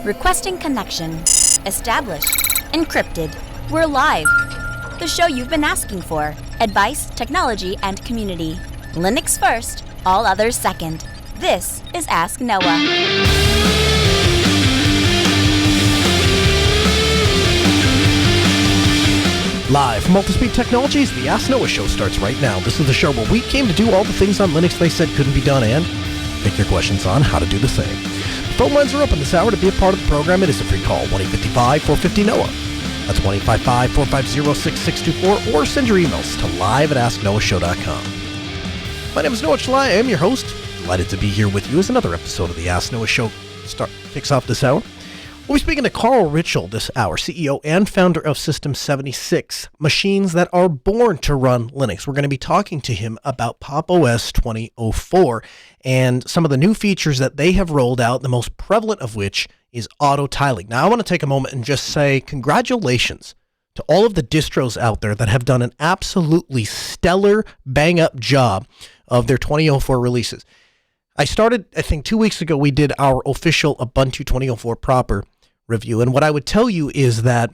Requesting connection. Established. Encrypted. We're live. The show you've been asking for. Advice, technology, and community. Linux first, all others second. This is Ask Noah. Live from Multispeed Technologies, the Ask Noah show starts right now. This is the show where we came to do all the things on Linux they said couldn't be done and take your questions on how to do the same. The phone lines are open this hour. To be a part of the program, it is a free call, 1-855-450-NOAH. That's 1-855-450-6624, or send your emails to live@asknoahshow.com. My name is Noah Chilai. I am your host. Delighted to be here with you as another episode of the Ask Noah show kicks off this hour. We'll be speaking to Carl Richell this hour, CEO and founder of System 76, machines that are born to run Linux. We're going to be talking to him about PopOS 2004 and some of the new features that they have rolled out, the most prevalent of which is auto tiling. Now, I want to take a moment and just say congratulations to all of the distros out there that have done an absolutely stellar bang-up job of their 2004 releases. I think 2 weeks ago, we did our official Ubuntu 2004 proper review. And what I would tell you is that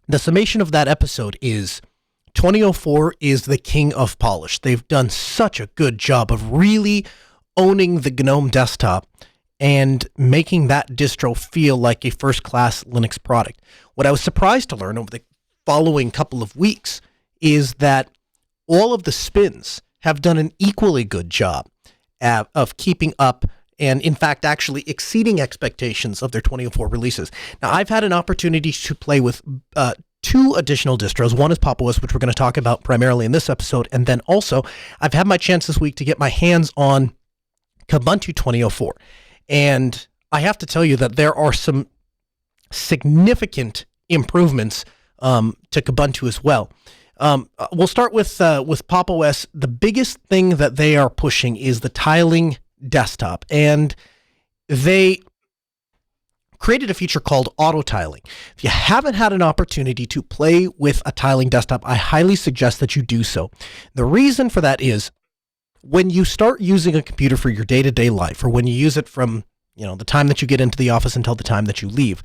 the summation of that episode is 2004 is the king of polish. They've done such a good job of really owning the GNOME desktop and making that distro feel like a first-class Linux product. What I was surprised to learn over the following couple of weeks is that all of the spins have done an equally good job of keeping up and, in fact, actually exceeding expectations of their 2004 releases. Now, I've had an opportunity to play with two additional distros. One is PopOS, which we're going to talk about primarily in this episode, and then also I've had my chance this week to get my hands on Kubuntu 2004. And I have to tell you that there are some significant improvements to Kubuntu as well. We'll start with PopOS. The biggest thing that they are pushing is the tiling desktop, and they created a feature called auto tiling. If you haven't had an opportunity to play with a tiling desktop, I highly suggest that you do so. The reason for that is when you start using a computer for your day-to-day life, or when you use it from the time that you get into the office until the time that you leave,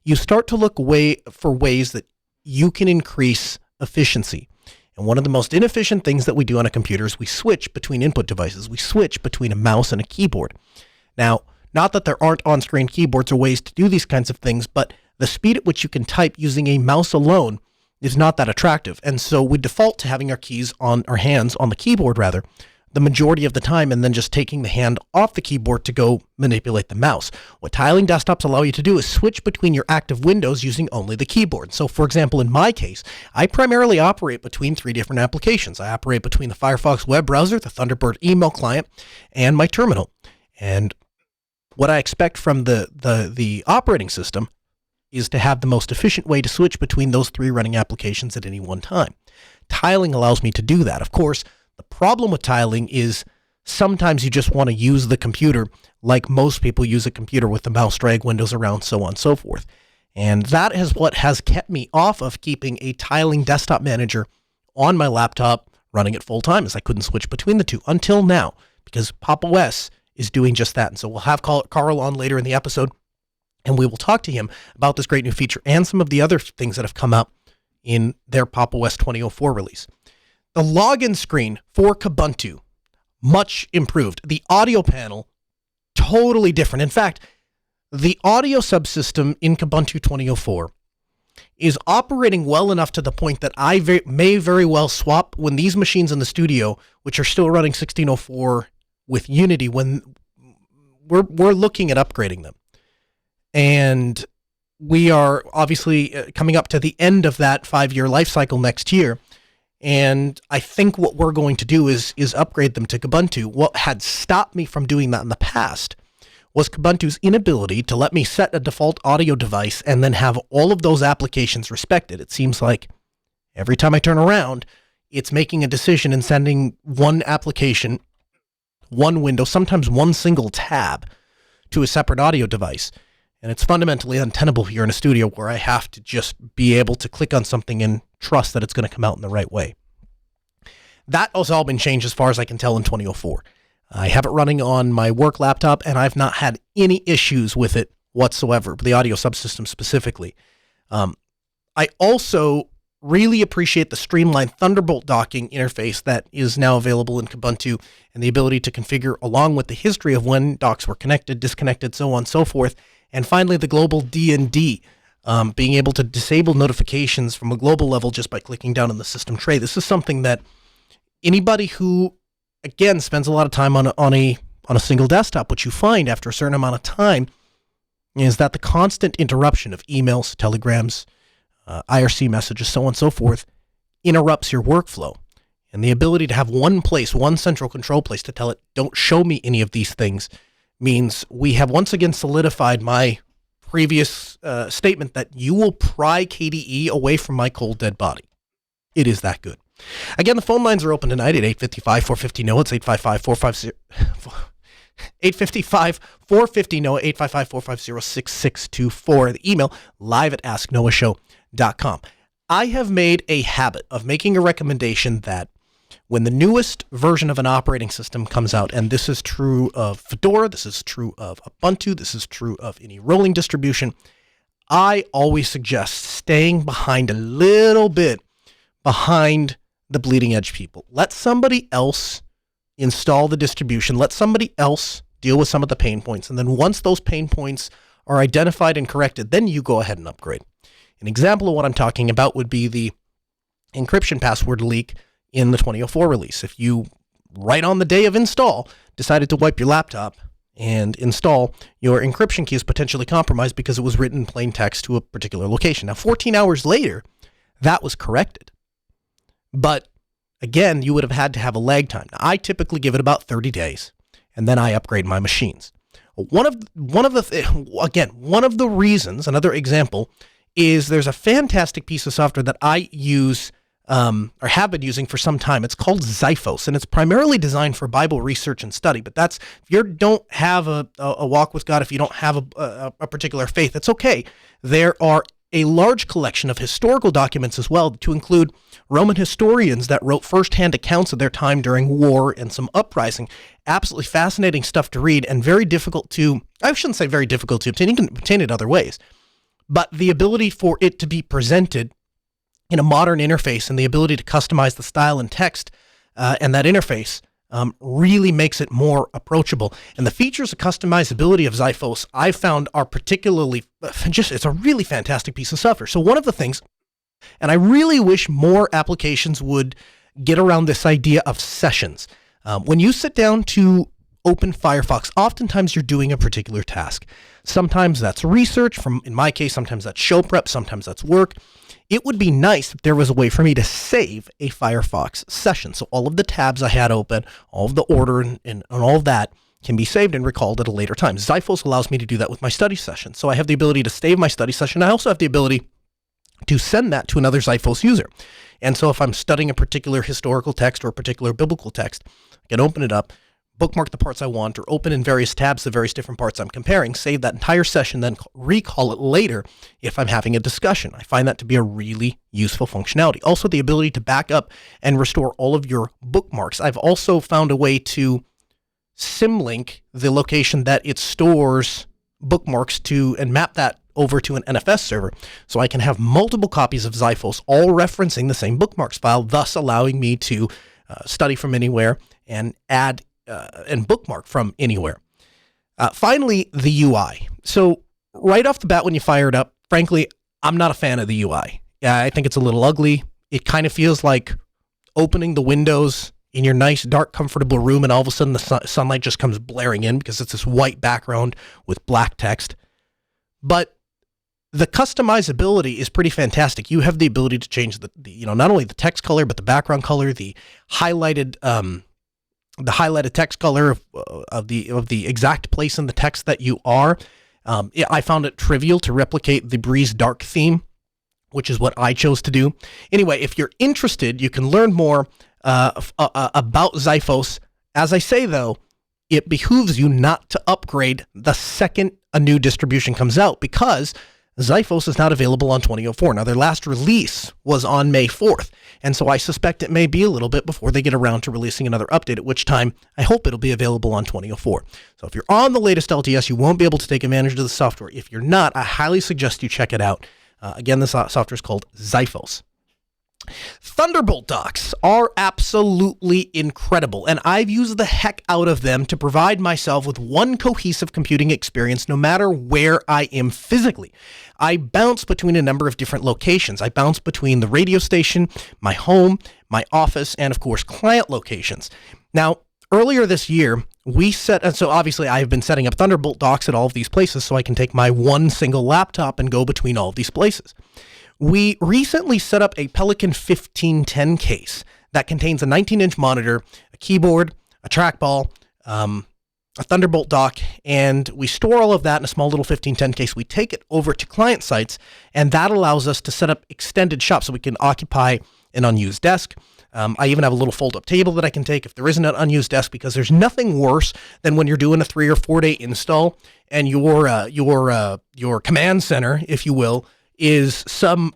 you start to look for ways that you can increase efficiency. And one of the most inefficient things that we do on a computer is we switch between input devices. We switch between a mouse and a keyboard. Now, not that there aren't on-screen keyboards or ways to do these kinds of things, but the speed at which you can type using a mouse alone is not that attractive. And so we default to having our hands on the keyboard the majority of the time, and then just taking the hand off the keyboard to go manipulate the mouse. What tiling desktops allow you to do is switch between your active windows using only the keyboard. So, for example, in my case, I primarily operate between three different applications. I operate between the Firefox web browser, the Thunderbird email client, and my terminal. And what I expect from the operating system is to have the most efficient way to switch between those three running applications at any one time. Tiling allows me to do that. Of course, the problem with tiling is sometimes you just want to use the computer like most people use a computer with the mouse, drag windows around, so on and so forth. And that is what has kept me off of keeping a tiling desktop manager on my laptop running it full time, as I couldn't switch between the two until now, because PopOS is doing just that. And so we'll have Carl on later in the episode, and we will talk to him about this great new feature and some of the other things that have come up in their PopOS 2004 release. The login screen for Kubuntu, much improved. The audio panel, totally different. In fact, the audio subsystem in Kubuntu 2004 is operating well enough to the point that I may very well swap when these machines in the studio, which are still running 1604 with Unity, when we're looking at upgrading them. And we are obviously coming up to the end of that 5-year life cycle next year. And I think what we're going to do is upgrade them to Kubuntu. What had stopped me from doing that in the past was Kubuntu's inability to let me set a default audio device and then have all of those applications respected. It seems like every time I turn around, it's making a decision and sending one application, one window, sometimes one single tab to a separate audio device. And it's fundamentally untenable here in a studio where I have to just be able to click on something and trust that it's going to come out in the right way. That has all been changed as far as I can tell in 2004. I have it running on my work laptop, and I've not had any issues with it whatsoever, the audio subsystem specifically. I also really appreciate the streamlined Thunderbolt docking interface that is now available in Kubuntu, and the ability to configure along with the history of when docks were connected, disconnected, so on and so forth. And finally, the global D&D, being able to disable notifications from a global level just by clicking down on the system tray. This is something that anybody who, again, spends a lot of time on a single desktop, what you find after a certain amount of time is that the constant interruption of emails, telegrams, IRC messages, so on and so forth, interrupts your workflow. And the ability to have one place, one central control place to tell it, don't show me any of these things, means we have once again solidified my previous statement that you will pry KDE away from my cold, dead body. It is that good. Again, the phone lines are open tonight at 855-450-NO. It's 855-450-NO, 855-450-6624. The email, live@asknoahshow.com. I have made a habit of making a recommendation that when the newest version of an operating system comes out, and this is true of Fedora, this is true of Ubuntu, this is true of any rolling distribution, I always suggest staying behind a little bit behind the bleeding edge people. Let somebody else install the distribution. Let somebody else deal with some of the pain points. And then once those pain points are identified and corrected, then you go ahead and upgrade. An example of what I'm talking about would be the encryption password leak in the 2004 release. If you, right on the day of install, decided to wipe your laptop and install, your encryption key is potentially compromised because it was written in plain text to a particular location. Now, 14 hours later, that was corrected. But again, you would have had to have a lag time. Now, I typically give it about 30 days, and then I upgrade my machines. One of the reasons, another example, is there's a fantastic piece of software that I use or have been using for some time. It's called Xiphos, and it's primarily designed for Bible research and study. But that's, if you don't have a walk with God, if you don't have a particular faith, it's okay. There are a large collection of historical documents as well, to include Roman historians that wrote firsthand accounts of their time during war and some uprising. Absolutely fascinating stuff to read, and very difficult to, I shouldn't say very difficult to obtain, you can obtain it other ways. But the ability for it to be presented in a modern interface and the ability to customize the style and text and that interface really makes it more approachable. And the features of customizability of Xiphos I found are particularly it's a really fantastic piece of software. So one of the things, and I really wish more applications would get around this idea of sessions. When you sit down to open Firefox, oftentimes you're doing a particular task. Sometimes that's research, in my case, sometimes that's show prep, sometimes that's work. It would be nice if there was a way for me to save a Firefox session. So all of the tabs I had open, all of the order and all of that can be saved and recalled at a later time. Xiphos allows me to do that with my study session. So I have the ability to save my study session. I also have the ability to send that to another Xiphos user. And so if I'm studying a particular historical text or a particular biblical text, I can open it up, bookmark the parts I want, or open in various tabs the various different parts I'm comparing, save that entire session, then recall it later if I'm having a discussion. I find that to be a really useful functionality. Also, the ability to back up and restore all of your bookmarks. I've also found a way to symlink the location that it stores bookmarks to and map that over to an NFS server, so I can have multiple copies of Xiphos all referencing the same bookmarks file, thus allowing me to study from anywhere and add and bookmark from anywhere. Finally, the UI. So right off the bat, when you fire it up, frankly, I'm not a fan of the UI. I think it's a little ugly. It kind of feels like opening the windows in your nice, dark, comfortable room, and all of a sudden the sunlight just comes blaring in because it's this white background with black text. But the customizability is pretty fantastic. You have the ability to change the not only the text color, but the background color, the highlighted text color of the exact place in the text that you are. I found it trivial to replicate the Breeze Dark theme, which is what I chose to do. Anyway, if you're interested, you can learn more about Xiphos. As I say, though, it behooves you not to upgrade the second a new distribution comes out, because Xiphos is not available on 2004. Now, their last release was on May 4th, and so I suspect it may be a little bit before they get around to releasing another update, at which time I hope it'll be available on 2004. So if you're on the latest LTS, you won't be able to take advantage of the software. If you're not, I highly suggest you check it out. Again, the software is called Xiphos. Thunderbolt docks are absolutely incredible, and I've used the heck out of them to provide myself with one cohesive computing experience no matter where I am physically. I bounce between a number of different locations. I bounce between the radio station, my home, my office, and of course, client locations. Now, earlier this year, so obviously I've been setting up Thunderbolt docks at all of these places so I can take my one single laptop and go between all of these places. We recently set up a Pelican 1510 case that contains a 19-inch monitor, a keyboard, a trackball, a Thunderbolt dock, and we store all of that in a small little 1510 case. We take it over to client sites, and that allows us to set up extended shops so we can occupy an unused desk. I even have a little fold-up table that I can take if there isn't an unused desk, because there's nothing worse than when you're doing a 3 or 4 day install and your command center, if you will, is some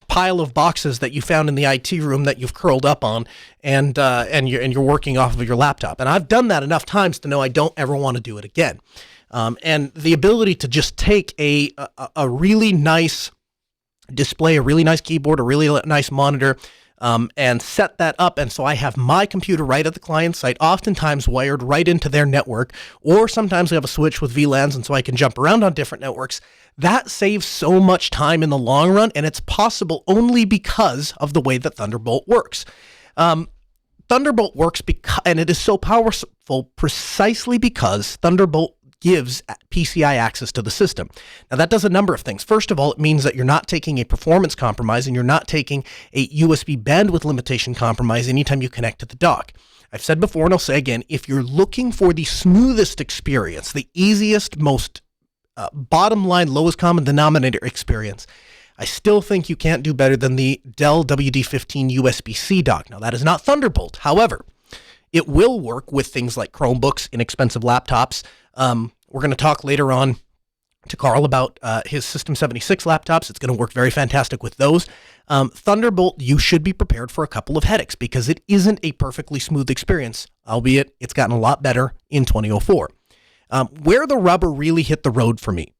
pile of boxes that you found in the IT room that you've curled up on, and you're working off of your laptop. And I've done that enough times to know I don't ever want to do it again. And the ability to just take a really nice display, a really nice keyboard, a really nice monitor, and set that up. And so I have my computer right at the client site, oftentimes wired right into their network, or sometimes we have a switch with VLANs, and so I can jump around on different networks. That saves so much time in the long run, and it's possible only because of the way that Thunderbolt works. Thunderbolt works and it is so powerful precisely because Thunderbolt gives PCI access to the system. Now, that does a number of things. First of all, it means that you're not taking a performance compromise, and you're not taking a USB bandwidth limitation compromise anytime you connect to the dock. I've said before, and I'll say again, if you're looking for the smoothest experience, the easiest, most bottom line, lowest common denominator experience, I still think you can't do better than the Dell WD-15 USB-C dock. Now, that is not Thunderbolt. However, it will work with things like Chromebooks, inexpensive laptops. We're going to talk later on to Carl about his System 76 laptops. It's going to work very fantastic with those. Thunderbolt, you should be prepared for a couple of headaches because it isn't a perfectly smooth experience, albeit it's gotten a lot better in 2004. Where the rubber really hit the road for me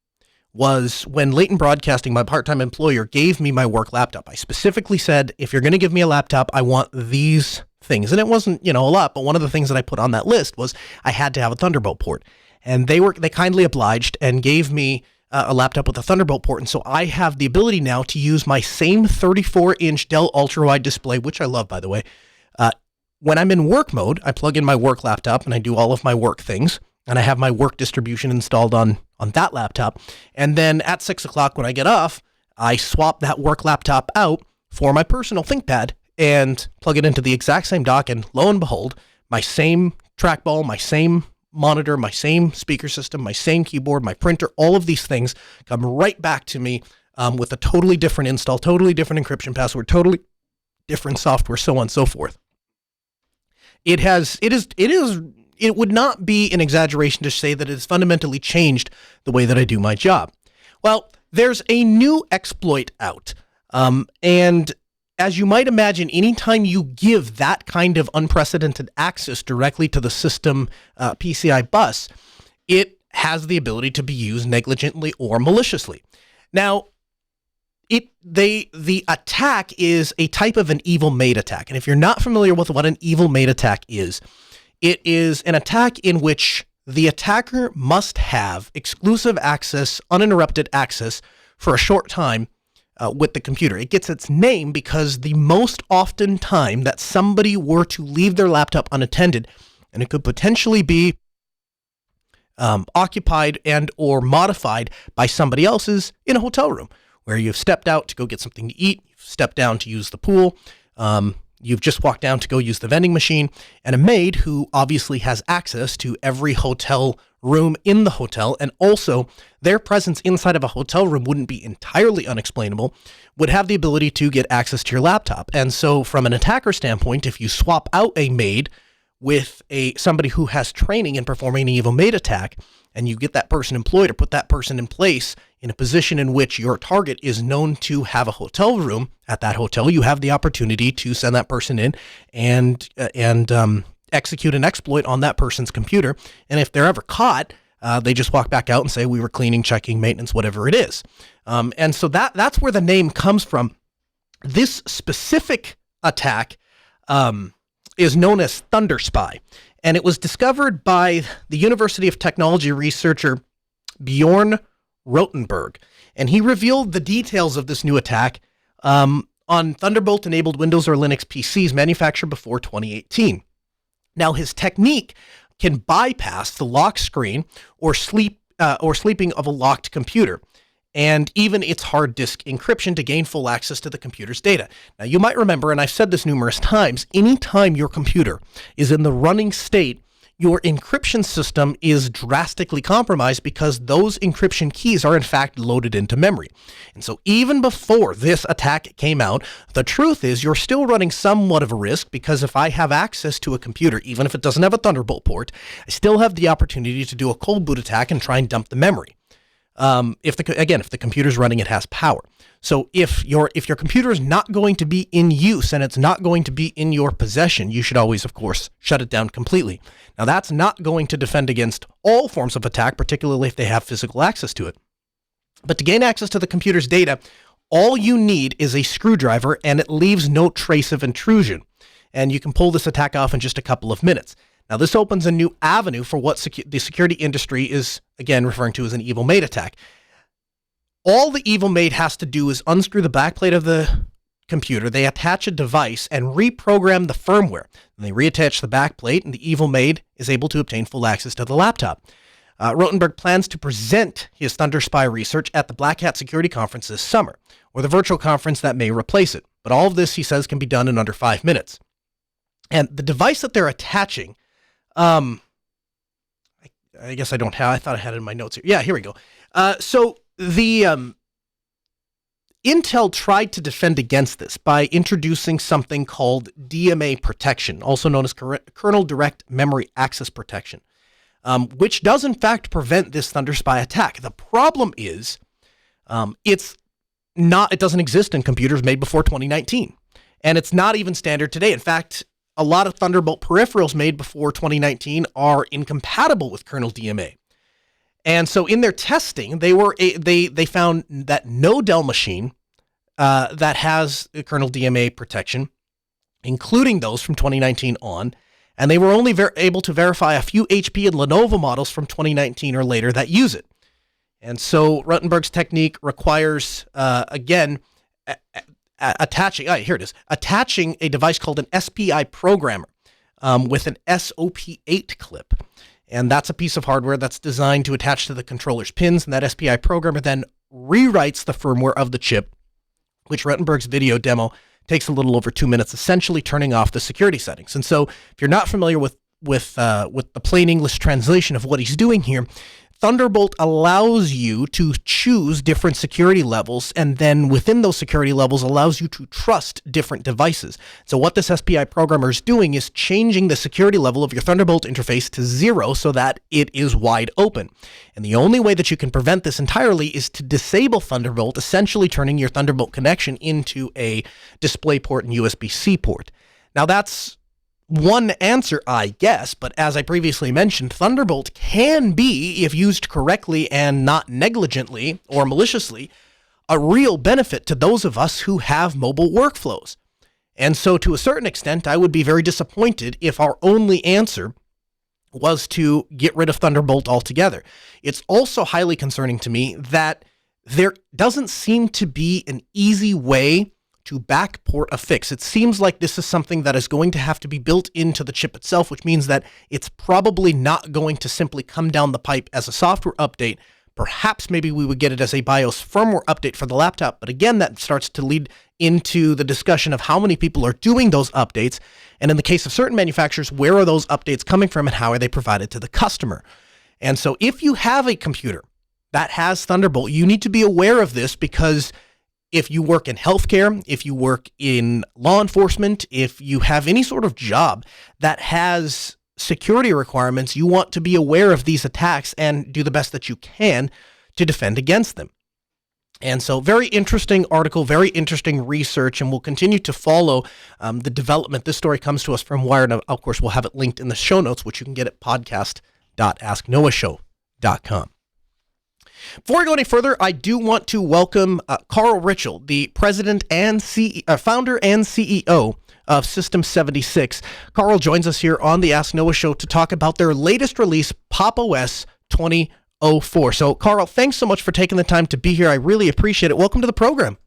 was when Leighton Broadcasting, my part-time employer, gave me my work laptop. I specifically said, if you're going to give me a laptop, I want these things. And it wasn't, a lot, but one of the things that I put on that list was I had to have a Thunderbolt port. And they kindly obliged and gave me a laptop with a Thunderbolt port. And so I have the ability now to use my same 34-inch Dell ultra-wide display, which I love, by the way. When I'm in work mode, I plug in my work laptop and I do all of my work things. And I have my work distribution installed on that laptop. And then at 6 o'clock when I get off, I swap that work laptop out for my personal ThinkPad and plug it into the exact same dock. And lo and behold, my same trackball, my same monitor, my same speaker system, my same keyboard, my printer, all of these things come right back to me with a totally different install, totally different encryption password, totally different software, so on and so forth. It would not be an exaggeration to say that it has fundamentally changed the way that I do my job. Well, there's a new exploit out, and as you might imagine, anytime you give that kind of unprecedented access directly to the system PCI bus, it has the ability to be used negligently or maliciously. Now, the attack is a type of an evil maid attack, and if you're not familiar with what an evil maid attack is, it is an attack in which the attacker must have exclusive access, uninterrupted access for a short time with the computer. It gets its name because the most often time that somebody were to leave their laptop unattended, and it could potentially be occupied and or modified by somebody else's in a hotel room, where you've stepped out to go get something to eat, you've stepped down to use the pool, you've just walked down to go use the vending machine, and a maid who obviously has access to every hotel room in the hotel, and also their presence inside of a hotel room wouldn't be entirely unexplainable, would have the ability to get access to your laptop. And so from an attacker standpoint, if you swap out a maid with somebody who has training in performing an evil maid attack, and you get that person employed or put that person in place in a position in which your target is known to have a hotel room at that hotel, you have the opportunity to send that person in and execute an exploit on that person's computer. And if they're ever caught, they just walk back out and say, we were cleaning, checking, maintenance, whatever it is. And so that's where the name comes from. This specific attack is known as Thunder Spy, and it was discovered by the University of Technology researcher Bjorn Rotenberg, and he revealed the details of this new attack on Thunderbolt-enabled Windows or Linux PCs manufactured before 2018. Now, his technique can bypass the lock screen or sleeping of a locked computer, and even its hard disk encryption to gain full access to the computer's data. Now, you might remember, and I've said this numerous times, anytime your computer is in the running state, your encryption system is drastically compromised because those encryption keys are in fact loaded into memory. And so even before this attack came out, the truth is you're still running somewhat of a risk, because if I have access to a computer, even if it doesn't have a Thunderbolt port, I still have the opportunity to do a cold boot attack and try and dump the memory. If the computer's running, it has power. So if your computer is not going to be in use and it's not going to be in your possession, you should always, of course, shut it down completely. Now, that's not going to defend against all forms of attack, particularly if they have physical access to it. But to gain access to the computer's data, all you need is a screwdriver, and it leaves no trace of intrusion. And you can pull this attack off in just a couple of minutes. Now, this opens a new avenue for what the security industry is, again, referring to as an evil maid attack. All the evil maid has to do is unscrew the backplate of the computer, they attach a device and reprogram the firmware. And they reattach the backplate, and the evil maid is able to obtain full access to the laptop. Rotenberg plans to present his Thunder Spy research at the Black Hat Security Conference this summer, or the virtual conference that may replace it. But all of this, he says, can be done in under 5 minutes. And the device that they're attaching, I guess I don't have, I thought I had it in my notes here. Yeah, here we go. So the Intel tried to defend against this by introducing something called DMA protection, also known as kernel direct memory access protection, which does in fact prevent this Thunder Spy attack. The problem is it doesn't exist in computers made before 2019, and it's not even standard today. In fact, a lot of Thunderbolt peripherals made before 2019 are incompatible with kernel DMA. And so in their testing, they found that no Dell machine that has kernel DMA protection, including those from 2019 on, and they were only able to verify a few HP and Lenovo models from 2019 or later that use it. And so Rotenberg's technique requires, attaching a device called an SPI programmer with an SOP8 clip. And that's a piece of hardware that's designed to attach to the controller's pins, and that SPI programmer then rewrites the firmware of the chip, which Rotenberg's video demo takes a little over 2 minutes, essentially turning off the security settings. And so if you're not familiar with the plain English translation of what he's doing here, Thunderbolt allows you to choose different security levels, and then within those security levels allows you to trust different devices. So what this SPI programmer is doing is changing the security level of your Thunderbolt interface to 0 so that it is wide open. And the only way that you can prevent this entirely is to disable Thunderbolt, essentially turning your Thunderbolt connection into a DisplayPort and USB-C port. Now that's one answer, I guess, but as I previously mentioned, Thunderbolt can be, if used correctly and not negligently or maliciously, a real benefit to those of us who have mobile workflows. And so to a certain extent, I would be very disappointed if our only answer was to get rid of Thunderbolt altogether. It's also highly concerning to me that there doesn't seem to be an easy way to backport a fix. It seems like this is something that is going to have to be built into the chip itself, which means that it's probably not going to simply come down the pipe as a software update. Perhaps maybe we would get it as a BIOS firmware update for the laptop, but again, that starts to lead into the discussion of how many people are doing those updates, and in the case of certain manufacturers, where are those updates coming from and how are they provided to the customer? And so if you have a computer that has Thunderbolt, you need to be aware of this, because if you work in healthcare, if you work in law enforcement, if you have any sort of job that has security requirements, you want to be aware of these attacks and do the best that you can to defend against them. And so very interesting article, very interesting research, and we'll continue to follow the development. This story comes to us from Wired. Of course, we'll have it linked in the show notes, which you can get at podcast.asknoahshow.com. Before we go any further, I do want to welcome Carl Richell, the president and founder and CEO of System 76. Carl joins us here on the Ask Noah Show to talk about their latest release, PopOS 2004. So, Carl, thanks so much for taking the time to be here. I really appreciate it. Welcome to the program.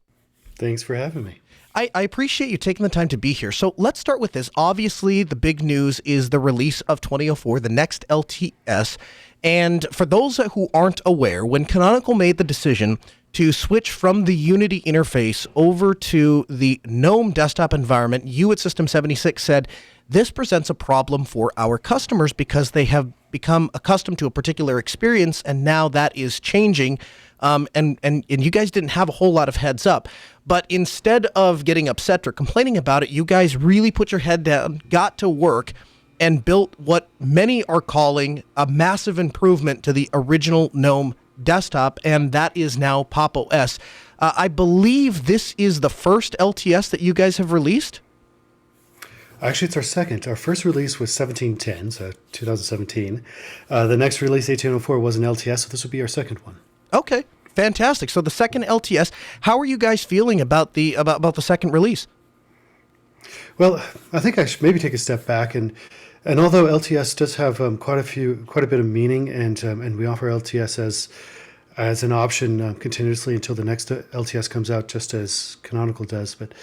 Thanks for having me. I appreciate you taking the time to be here. So let's start with this. Obviously, the big news is the release of 2004, the next LTS. And for those who aren't aware, when Canonical made the decision to switch from the Unity interface over to the GNOME desktop environment, you at System 76 said, this presents a problem for our customers because they have become accustomed to a particular experience, and now that is changing. And you guys didn't have a whole lot of heads up. But instead of getting upset or complaining about it, you guys really put your head down, got to work, and built what many are calling a massive improvement to the original GNOME desktop, and that is now PopOS. I believe this is the first LTS that you guys have released? Actually, it's our second. Our first release was 1710, so 2017. The next release, 1804, was an LTS, so this would be our second one. Okay, fantastic. So the second LTS, how are you guys feeling about the second release? Well, I think I should maybe take a step back, and although LTS does have quite a bit of meaning, and we offer LTS as an option continuously until the next LTS comes out, just as Canonical does, but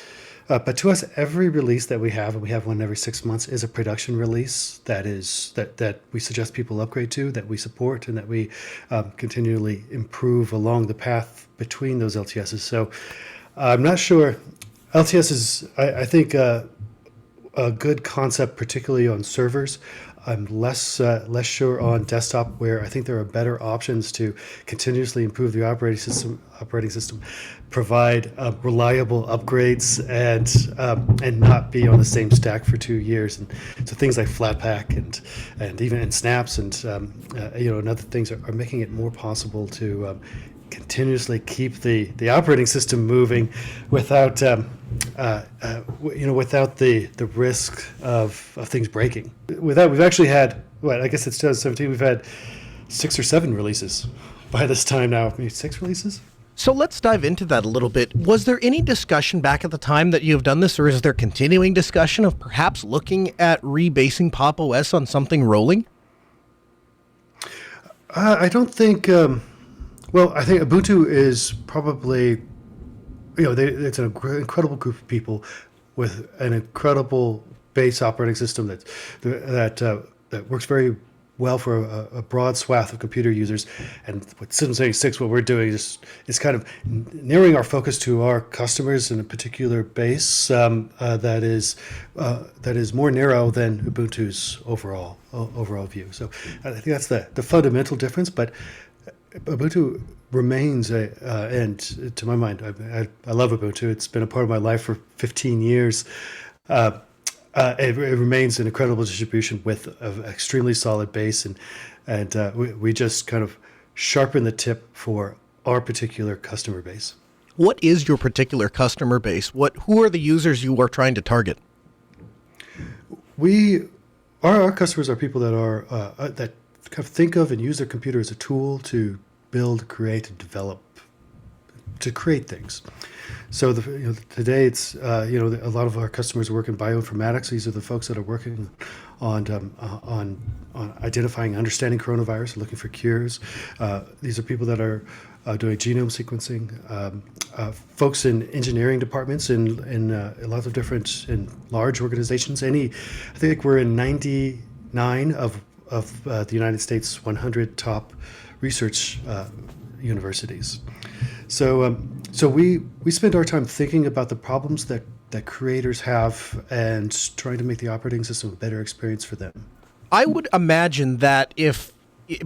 to us, every release that we have, and we have one every 6 months, is a production release that we suggest people upgrade to, that we support, and that we continually improve along the path between those LTSs. So I'm not sure. LTS is, I think, a good concept, particularly on servers. I'm less sure on desktop, where I think there are better options to continuously improve the operating system, provide reliable upgrades, and not be on the same stack for 2 years. And so things like Flatpak and even snaps and other things are making it more possible to continuously keep the operating system moving without without the risk of things breaking. With that, we've actually had, I guess it's 2017, we've had 6 or 7 releases by this time now. Maybe 6 releases? So let's dive into that a little bit. Was there any discussion back at the time that you've done this, or is there continuing discussion of perhaps looking at rebasing PopOS on something rolling? I don't think... I think Ubuntu is probably, it's an incredible group of people with an incredible base operating system that works very well for a broad swath of computer users. And with System 76, what we're doing is kind of narrowing our focus to our customers in a particular base that is more narrow than Ubuntu's overall view. So I think that's the fundamental difference, but Ubuntu remains, and to my mind, I love Ubuntu. It's been a part of my life for 15 years. It remains an incredible distribution with an extremely solid base, and we just kind of sharpen the tip for our particular customer base. What is your particular customer base? Who are the users you are trying to target? Our customers are people that are that kind of think of and use their computer as a tool to build, create, and develop, to create things. So today it's a lot of our customers work in bioinformatics. These are the folks that are working on identifying, understanding coronavirus, looking for cures. These are people that are doing genome sequencing. Folks in engineering departments in lots of different large organizations. I think we're in 99 of the United States 100 top research universities. So we spend our time thinking about the problems that creators have and trying to make the operating system a better experience for them. I would imagine that if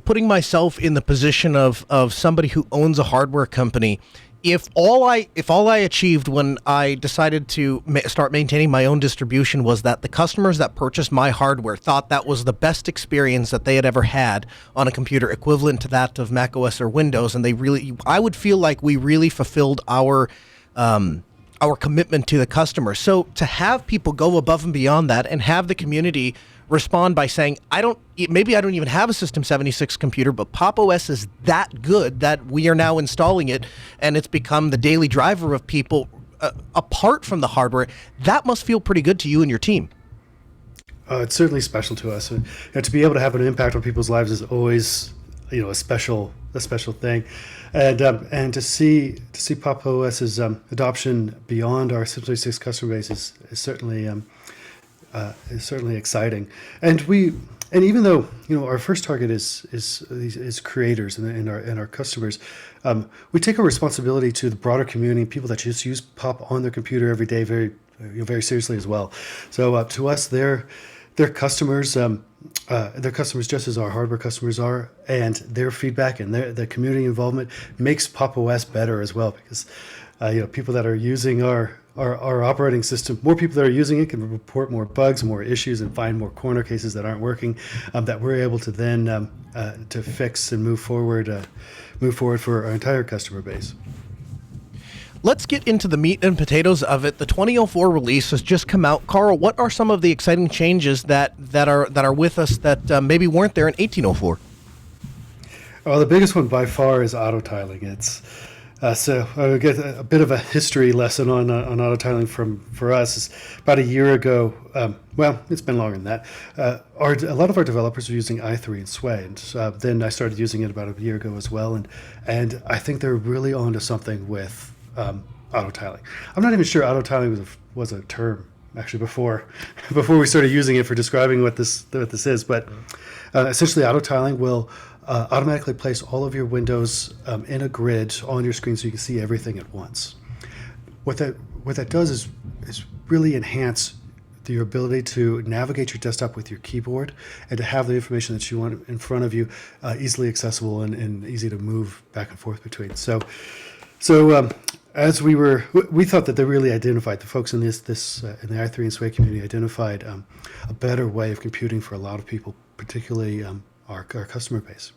putting myself in the position of somebody who owns a hardware company, if all I achieved when I decided to start maintaining my own distribution was that the customers that purchased my hardware thought that was the best experience that they had ever had on a computer, equivalent to that of macOS or Windows, and I would feel like we really fulfilled our commitment to the customer. So to have people go above and beyond that and have the community respond by saying, maybe I don't even have a System 76 computer, but PopOS is that good that we are now installing it, and it's become the daily driver of people apart from the hardware. That must feel pretty good to you and your team. It's certainly special to us. To be able to have an impact on people's lives is always, a special thing, and to see PopOS's adoption beyond our System 76 customer base is certainly exciting. And even though our first target is creators and our customers, we take our responsibility to the broader community, people that just use Pop on their computer every day very seriously as well. So to us, they're customers. They're customers just as our hardware customers are, and their feedback and their community involvement makes PopOS better as well, because people that are using our operating system, more people that are using it can report more bugs, more issues, and find more corner cases that aren't working, that we're able to then to fix and move forward for our entire customer base. Let's get into the meat and potatoes of it. The 2004 release has just come out. Carl, what are some of the exciting changes that are with us that maybe weren't there in 1804? Well, the biggest one by far is auto tiling. It's so I'll get a bit of a history lesson on auto tiling for us. It's about a year ago. Well, it's been longer than that. A lot of our developers are using i3 and Sway, and then I started using it about a year ago as well. And I think they're really onto something with auto tiling. I'm not even sure auto tiling was a term actually before we started using it for describing what this is. But essentially, auto tiling will automatically place all of your windows in a grid on your screen so you can see everything at once. What that does is really enhance your ability to navigate your desktop with your keyboard and to have the information that you want in front of you easily accessible and easy to move back and forth between. So as we thought that they really identified, the folks in in the i3 and Sway community identified a better way of computing for a lot of people, particularly our customer base.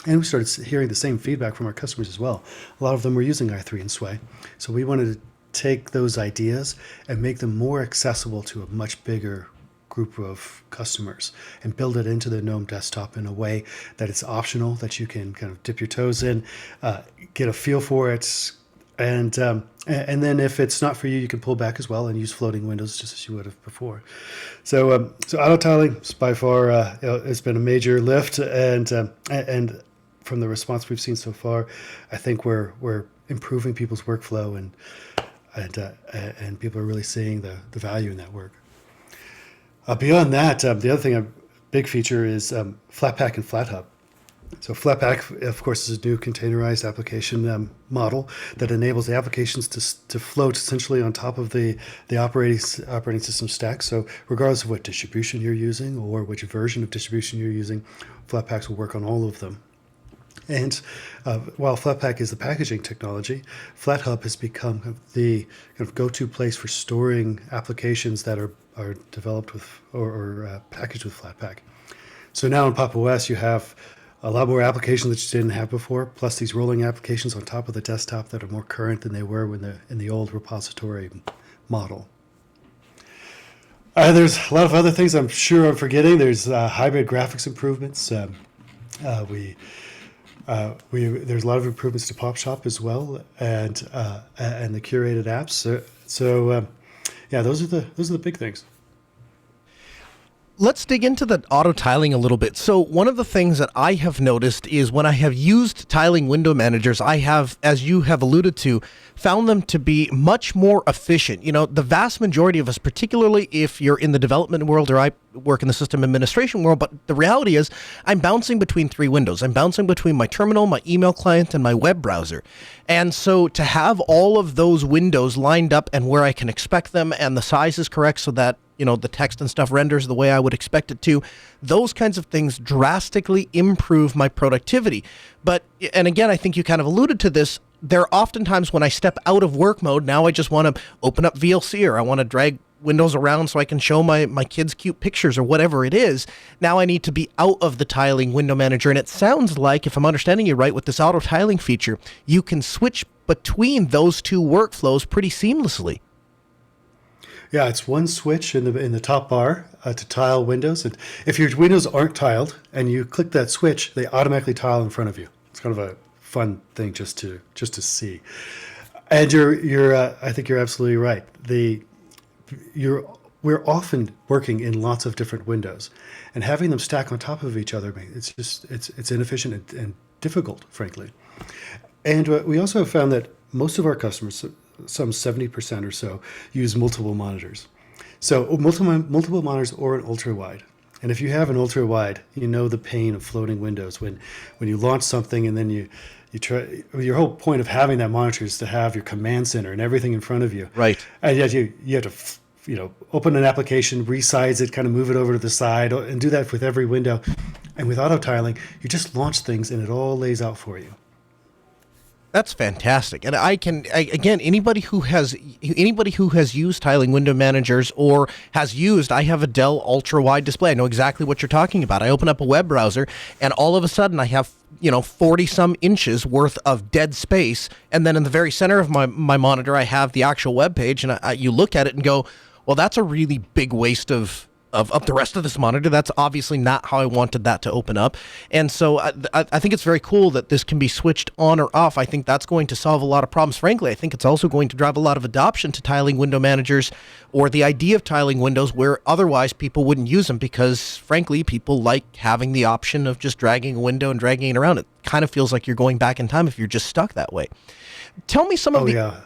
And we started hearing the same feedback from our customers as well. A lot of them were using i3 and Sway. So we wanted to take those ideas and make them more accessible to a much bigger group of customers and build it into the GNOME desktop in a way that it's optional, that you can kind of dip your toes in, get a feel for it, and then if it's not for you, you can pull back as well and use floating windows just as you would have before. So auto tiling is by far it's been a major lift, and from the response we've seen so far, I think we're improving people's workflow and people are really seeing the value in that work. Beyond that, the other thing, a big feature is Flatpak and FlatHub. So Flatpak, of course, is a new containerized application model that enables the applications to float essentially on top of the operating system stack. So regardless of what distribution you're using or which version of distribution you're using, Flatpaks will work on all of them. And while Flatpak is the packaging technology, FlatHub has become the kind of go-to place for storing applications that are developed with or packaged with Flatpak. So now in PopOS, you have a lot more applications that you didn't have before, plus these rolling applications on top of the desktop that are more current than they were in the old repository model. There's a lot of other things I'm sure I'm forgetting. There's hybrid graphics improvements. There's a lot of improvements to PopShop as well, and the curated apps. So those are the big things. Let's dig into the auto tiling a little bit. So one of the things that I have noticed is when I have used tiling window managers, I have, as you have alluded to, found them to be much more efficient. You know, the vast majority of us, particularly if you're in the development world or I work in the system administration world, but the reality is I'm bouncing between three windows. I'm bouncing between my terminal, my email client, and my web browser. And so to have all of those windows lined up and where I can expect them and the size is correct so that the text and stuff renders the way I would expect it to. Those kinds of things drastically improve my productivity. And again, I think you kind of alluded to this. there are often times when I step out of work mode, now I just want to open up VLC, or I want to drag windows around so I can show my kids cute pictures or whatever it is. Now I need to be out of the tiling window manager. And it sounds like, if I'm understanding you right, with this auto tiling feature, you can switch between those two workflows pretty seamlessly. Yeah, it's one switch in the top bar to tile windows. And if your windows aren't tiled and you click that switch, they automatically tile in front of you. It's kind of a fun thing just to see. And I think you're absolutely right. We're often working in lots of different windows, and having them stack on top of each other, it's inefficient and difficult, frankly. And we also have found that most of our customers, some 70% or so, use multiple monitors. So multiple monitors or an ultra wide. And if you have an ultra wide, you know the pain of floating windows when you launch something and then you try. Your whole point of having that monitor is to have your command center and everything in front of you. Right. And yet you have to open an application, resize it, kind of move it over to the side, and do that with every window. And with auto tiling, you just launch things and it all lays out for you. That's fantastic. And again, anybody who has used tiling window managers or I have a Dell ultra wide display. I know exactly what you're talking about. I open up a web browser and all of a sudden I have 40 some inches worth of dead space, and then in the very center of my monitor I have the actual web page, and you look at it and go, well, that's a really big waste of the rest of this monitor. That's obviously not how I wanted that to open up. And so I think it's very cool that this can be switched on or off. I think that's going to solve a lot of problems. Frankly, I think it's also going to drive a lot of adoption to tiling window managers, or the idea of tiling windows where otherwise people wouldn't use them, because frankly, people like having the option of just dragging a window and dragging it around. It kind of feels like you're going back in time if you're just stuck that way. Tell me some of the... Yeah.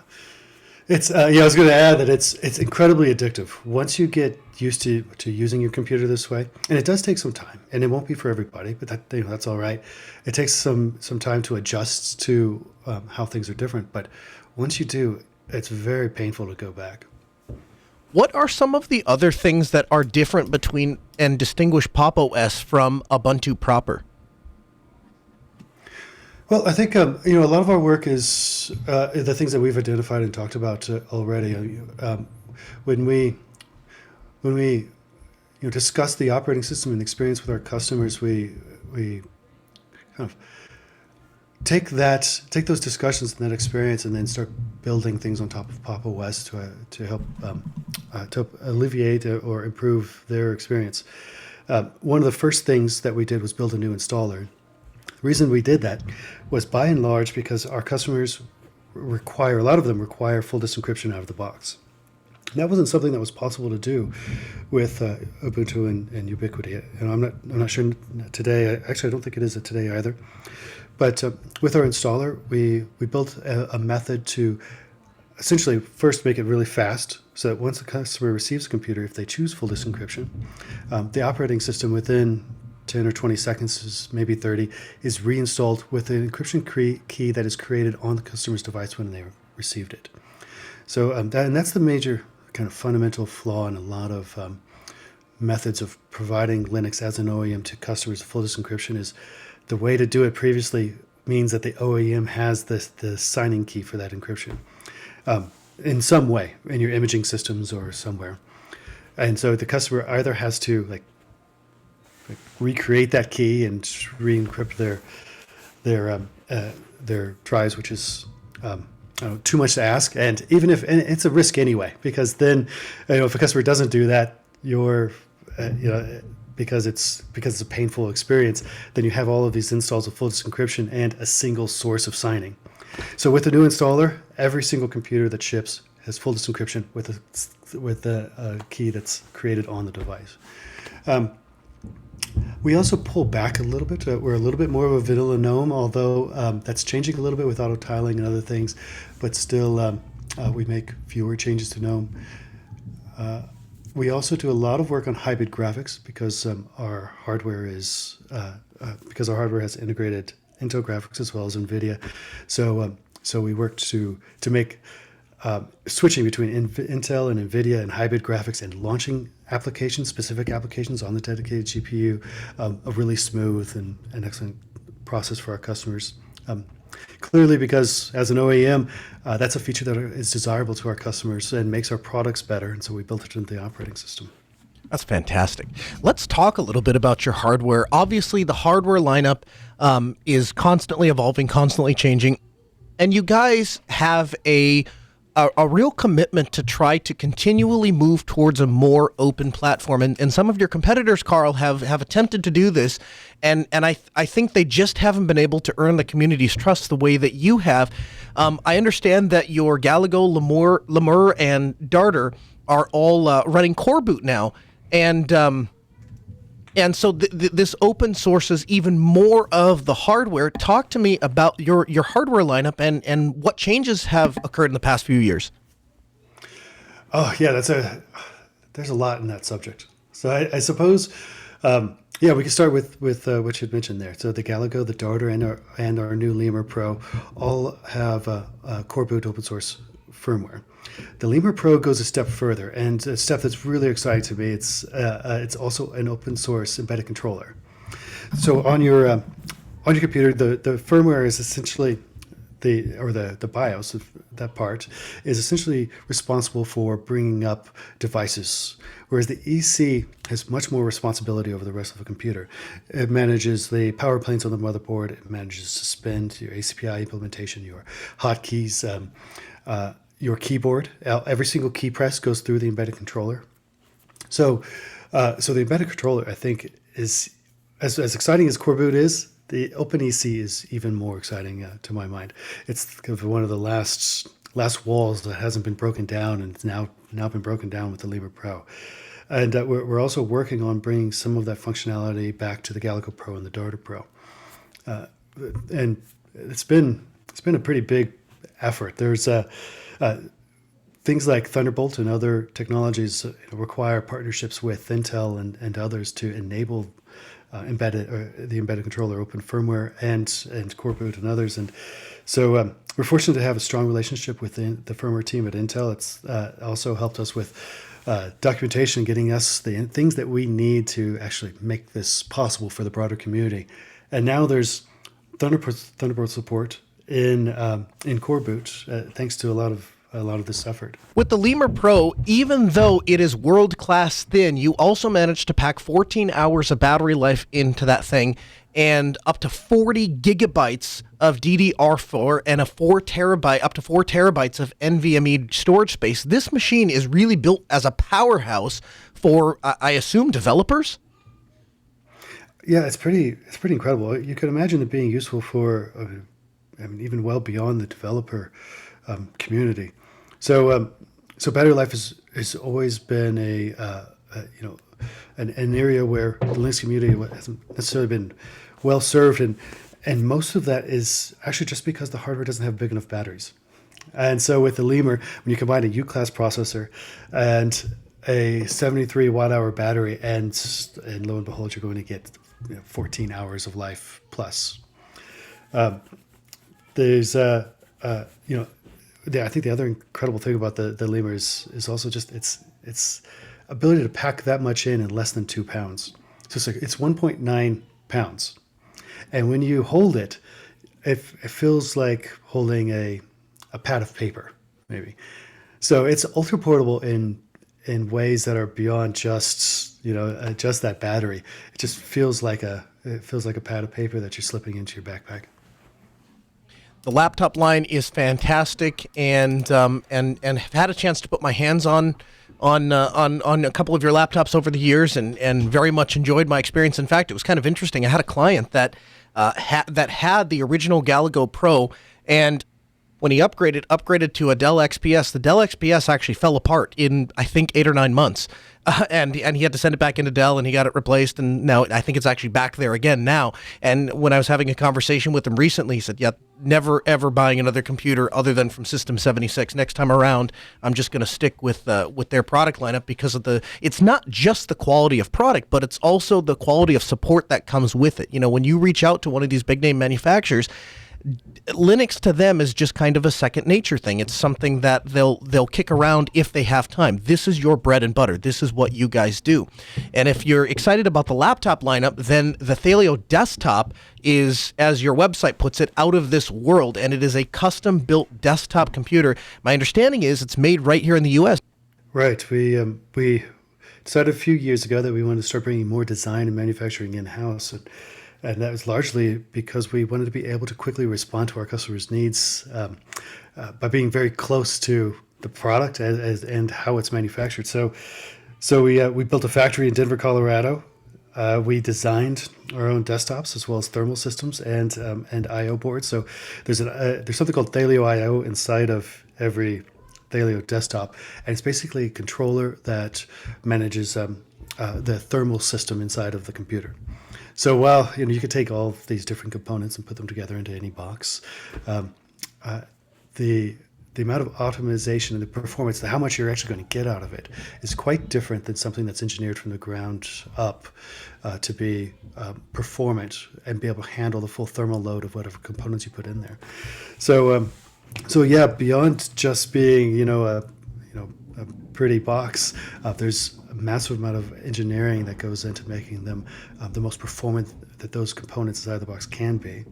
It's I was going to add that it's incredibly addictive once you get used to using your computer this way, and it does take some time, and it won't be for everybody, but that's all right. It takes some time to adjust to how things are different, but once you do, it's very painful to go back. What are some of the other things that are different between and distinguish PopOS from Ubuntu proper? Well, I think a lot of our work is the things that we've identified and talked about already. When we discuss the operating system and experience with our customers, we kind of take those discussions and that experience, and then start building things on top of PopOS to help to alleviate or improve their experience. One of the first things that we did was build a new installer. The reason we did that was, by and large, because our customers a lot of them require full disk encryption out of the box. And that wasn't something that was possible to do with Ubuntu and Ubiquity. And I'm not sure today. Actually, I don't think it is today either. But with our installer, we built a method to essentially first make it really fast, so that once the customer receives a computer, if they choose full disk encryption, the operating system within 10 or 20 seconds, maybe 30, is reinstalled with an encryption key that is created on the customer's device when they received it. So that's the major kind of fundamental flaw in a lot of methods of providing Linux as an OEM to customers. Full disk encryption is the way to do it. Previously means that the OEM has the signing key for that encryption in some way in your imaging systems or somewhere. And so the customer either has to recreate that key and re-encrypt their drives, which is too much to ask, and it's a risk anyway, because then if a customer doesn't do that, because it's a painful experience, then you have all of these installs of full disk encryption and a single source of signing. So with the new installer, every single computer that ships has full disk encryption with a key that's created on the device. We also pull back a little bit. We're a little bit more of a vanilla GNOME, although that's changing a little bit with auto tiling and other things. But still, we make fewer changes to GNOME. We also do a lot of work on hybrid graphics because our hardware has integrated Intel graphics as well as NVIDIA. So we work to make switching between Intel and NVIDIA and hybrid graphics and launching specific applications on the dedicated GPU, a really smooth and excellent process for our customers. Clearly, because as an OEM, that's a feature that is desirable to our customers and makes our products better. And so we built it into the operating system. That's fantastic. Let's talk a little bit about your hardware. Obviously, the hardware lineup is constantly evolving, constantly changing, and you guys have a real commitment to try to continually move towards a more open platform. And some of your competitors, Carl, have attempted to do this, and I think they just haven't been able to earn the community's trust the way that you have. I understand that your Galago, Lemur, and Darter are all running core boot now. And so this open sources even more of the hardware. Talk to me about your hardware lineup and what changes have occurred in the past few years. Oh yeah, there's a lot in that subject. So I suppose, we can start with what you had mentioned there. So the Galago, the Darter, and our new Lemur Pro all have a core boot open source firmware. The Lemur Pro goes a step further, and a step that's really exciting to me. It's also an open source embedded controller. So on your computer, the firmware is essentially the BIOS of that part is essentially responsible for bringing up devices, whereas the EC has much more responsibility over the rest of the computer. It manages the power planes on the motherboard. It manages suspend, your ACPI implementation, your hotkeys. Your keyboard, every single key press goes through the embedded controller. So the embedded controller, I think, is as exciting as Core Boot is. The OpenEC is even more exciting to my mind. It's kind of one of the last walls that hasn't been broken down, and it's now been broken down with the Lemur Pro. And we're also working on bringing some of that functionality back to the Galago Pro and the Darter Pro. And it's been a pretty big effort. There's things like Thunderbolt and other technologies require partnerships with Intel and others to enable the embedded controller, open firmware, and Core Boot and others. And so we're fortunate to have a strong relationship with the firmware team at Intel. It's also helped us with documentation, getting us the things that we need to actually make this possible for the broader community. And now there's Thunderbolt support in Core Boot, thanks to a lot of this effort. With the Lemur Pro, even though it is world-class thin, you also managed to pack 14 hours of battery life into that thing and up to 40 gigabytes of DDR4 and up to 4 terabytes of NVMe storage space. This machine is really built as a powerhouse for, I assume, developers? Yeah, it's pretty incredible. You could imagine it being useful for even well beyond the developer community. So battery life has always been an area where the Linux community hasn't necessarily been well served, and most of that is actually just because the hardware doesn't have big enough batteries. And so with the Lemur, when you combine a U-class processor and a 73 watt-hour battery, and lo and behold, you're going to get 14 hours of life plus. There's I think the other incredible thing about the Lemur is also just its ability to pack that much in less than 2 pounds. So it's 1.9 pounds, and when you hold it, it feels like holding a pad of paper, maybe. So it's ultra portable in ways that are beyond just that battery. It just feels like a pad of paper that you're slipping into your backpack. The laptop line is fantastic, and have had a chance to put my hands on a couple of your laptops over the years, and very much enjoyed my experience. In fact, it was kind of interesting. I had a client that had the original Galago Pro, and when he upgraded to a Dell XPS, the Dell XPS actually fell apart in, I think, 8 or 9 months. And he had to send it back into Dell, and he got it replaced, and now I think it's actually back there again now. And when I was having a conversation with him recently, he said, yeah, never ever buying another computer other than from System 76. Next time around, I'm just going to stick with their product lineup because of it's not just the quality of product, but it's also the quality of support that comes with it. When you reach out to one of these big name manufacturers, Linux to them is just kind of a second nature thing. It's something that they'll kick around if they have time. This is your bread and butter. This is what you guys do. And if you're excited about the laptop lineup, then the Thelio desktop is, as your website puts it, out of this world, and it is a custom-built desktop computer. My understanding is it's made right here in the U.S. Right. We decided a few years ago that we wanted to start bringing more design and manufacturing in-house. And that was largely because we wanted to be able to quickly respond to our customers' needs by being very close to the product and how it's manufactured. So we built a factory in Denver, Colorado. We designed our own desktops as well as thermal systems and I/O boards. So there's something called Thelio I/O inside of every Thelio desktop, and it's basically a controller that manages the thermal system inside of the computer. So while you could take all of these different components and put them together into any box, the amount of optimization and the performance, how much you're actually going to get out of it, is quite different than something that's engineered from the ground up to be performant and be able to handle the full thermal load of whatever components you put in there. So yeah, beyond just being a pretty box, there's a massive amount of engineering that goes into making them the most performant that those components inside the box can be,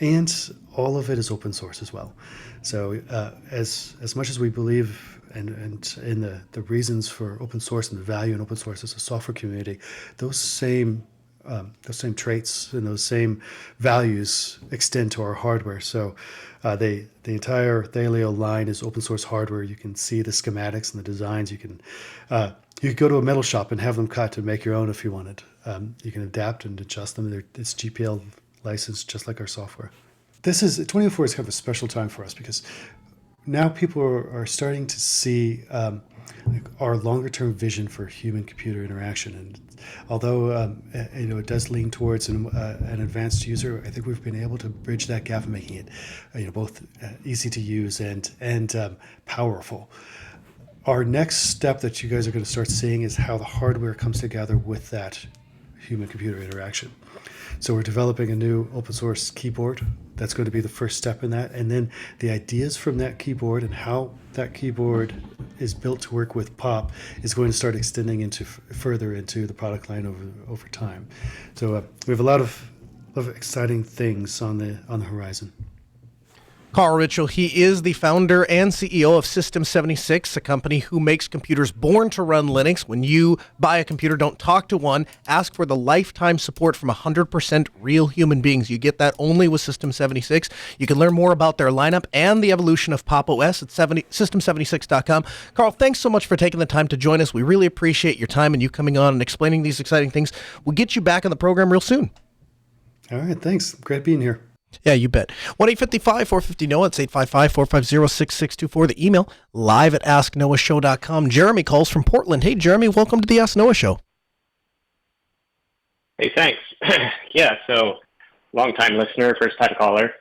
and all of it is open source as well. So as much as we believe and in the reasons for open source and the value in open source as a software community, those same traits and those same values extend to our hardware. So the entire Thelio line is open source hardware. You can see the schematics and the designs. You can go to a metal shop and have them cut and make your own if you wanted. You can adapt and adjust them. It's GPL licensed just like our software. 2004 is kind of a special time for us because now people are starting to see our longer term vision for human computer interaction. And although it does lean towards an advanced user, I think we've been able to bridge that gap and making it both easy to use and powerful. Our next step that you guys are going to start seeing is how the hardware comes together with that human computer interaction. So we're developing a new open source keyboard. That's going to be the first step in that. And then the ideas from that keyboard and how that keyboard is built to work with POP is going to start extending further into the product line over time. So we have a lot of exciting things on the horizon. Carl Richell, he is the founder and CEO of System 76, a company who makes computers born to run Linux. When you buy a computer, don't talk to one. Ask for the lifetime support from 100% real human beings. You get that only with System 76. You can learn more about their lineup and the evolution of PopOS at system76.com. Carl, thanks so much for taking the time to join us. We really appreciate your time and you coming on and explaining these exciting things. We'll get you back on the program real soon. All right, thanks. Great being here. Yeah, you bet. 1-855-450-NOAH. It's 855-450-6624. The email, live@asknoahshow.com. Jeremy calls from Portland. Hey, Jeremy, welcome to the Ask Noah Show. Hey, thanks. Yeah, so long-time listener, first-time caller.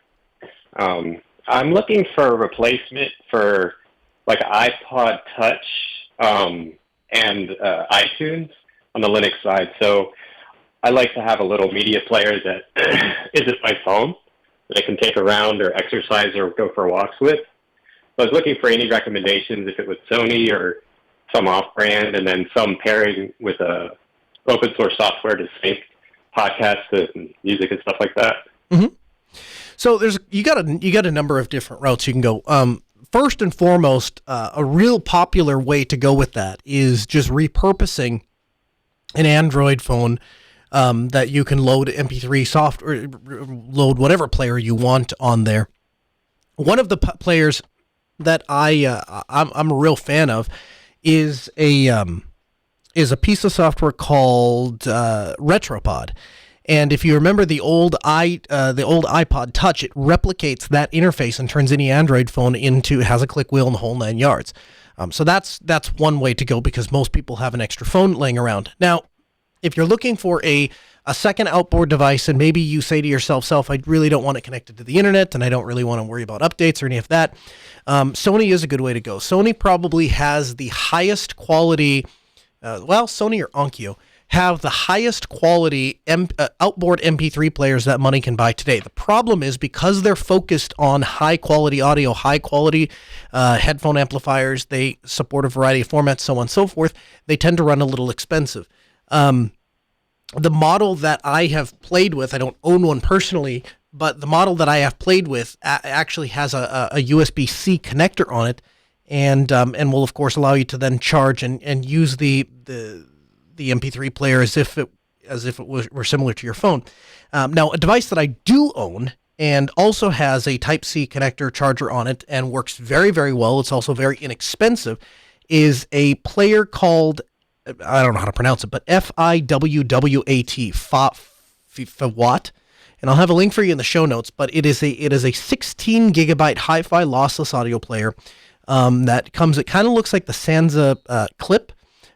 I'm looking for a replacement for like iPod Touch and iTunes on the Linux side. So I like to have a little media player that isn't my phone, that I can take around or exercise or go for walks with. So I was looking for any recommendations, if it was Sony or some off-brand, and then some pairing with a open source software to sync podcasts and music and stuff like that. Mm-hmm. So you got a number of different routes you can go. First and foremost, a real popular way to go with that is just repurposing an Android phone that you can load MP3 software, load whatever player you want on there. One of the players that I'm a real fan of is a piece of software called Retropod. And if you remember the old iPod Touch, it replicates that interface and turns any Android phone has a click wheel and the whole 9 yards. So that's one way to go because most people have an extra phone laying around. Now, if you're looking for a second outboard device and maybe you say to yourself, I really don't want it connected to the internet and I don't really want to worry about updates or any of that, Sony is a good way to go. Sony probably has the highest quality, Sony or Onkyo have the highest quality outboard MP3 players that money can buy today. The problem is because they're focused on high quality audio, high quality headphone amplifiers, they support a variety of formats, so on and so forth, they tend to run a little expensive. The model that I have played with, I don't own one personally, but the model that I have played with actually has a USB-C connector on it, and will of course allow you to then charge and use the MP3 player as if it were similar to your phone. Now, a device that I do own and also has a Type-C connector charger on it and works very, very well, it's also very inexpensive, is a player called, I don't know how to pronounce it, but FIWWAT, FIWAT. And I'll have a link for you in the show notes, but it is a 16 gigabyte hi-fi lossless audio player that comes, it kind of looks like the Sansa Clip.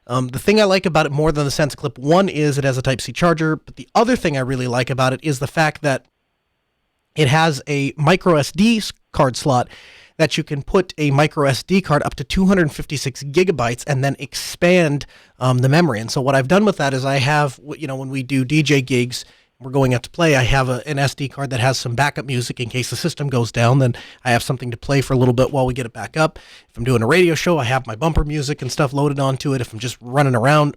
The thing I like about it more than the Sansa Clip, one is it has a Type-C charger, but the other thing I really like about it is the fact that it has a micro SD card slot that you can put a micro SD card up to 256 gigabytes and then expand the memory. And so what I've done with that is I have, when we do DJ gigs, we're going out to play, I have an SD card that has some backup music in case the system goes down. Then I have something to play for a little bit while we get it back up. If I'm doing a radio show, I have my bumper music and stuff loaded onto it. If I'm just running around,